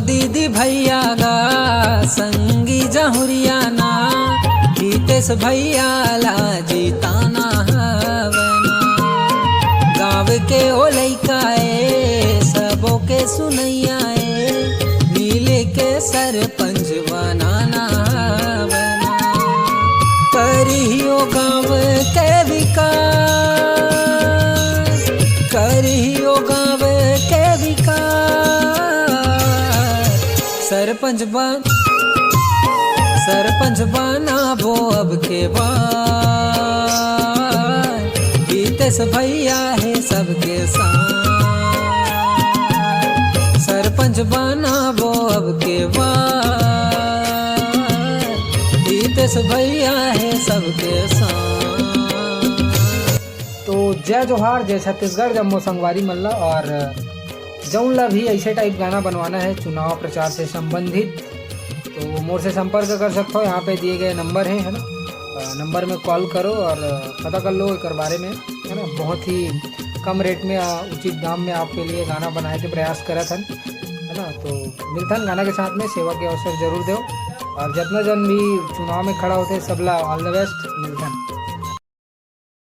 दीदी भैया गा संगी जहुरियाना हितेश भैया ला जीताना हवना। गाँव के ओ लइकाए सबो के सुनैयाए मिले के सरपंच बनाना हवना। करियो गाँव के विकास, करियो गाँव के विकास। सरपंच बनाबो अब के बाद, हितेश भैया है सबके साथ। सरपंच बनाबो अब के बाद, हितेश भैया है सबके साथ। तो जय जोहार, जय छत्तीसगढ़, जम्मू संगवारी मल्ला। और जौन ला भी ऐसे टाइप गाना बनवाना है चुनाव प्रचार से संबंधित तो मोर से संपर्क कर सकते हो। यहाँ पे दिए गए नंबर है ना, नंबर में कॉल करो और पता कर लो एक बारे में, है ना। बहुत ही कम रेट में उचित दाम में आपके लिए गाना बनाए के प्रयास करा था, है ना। तो मिलथन गाना के साथ में सेवा के अवसर जरूर दो। और जितना जन भी चुनाव में खड़ा होते सबला ऑल द बेस्ट, मिलथन।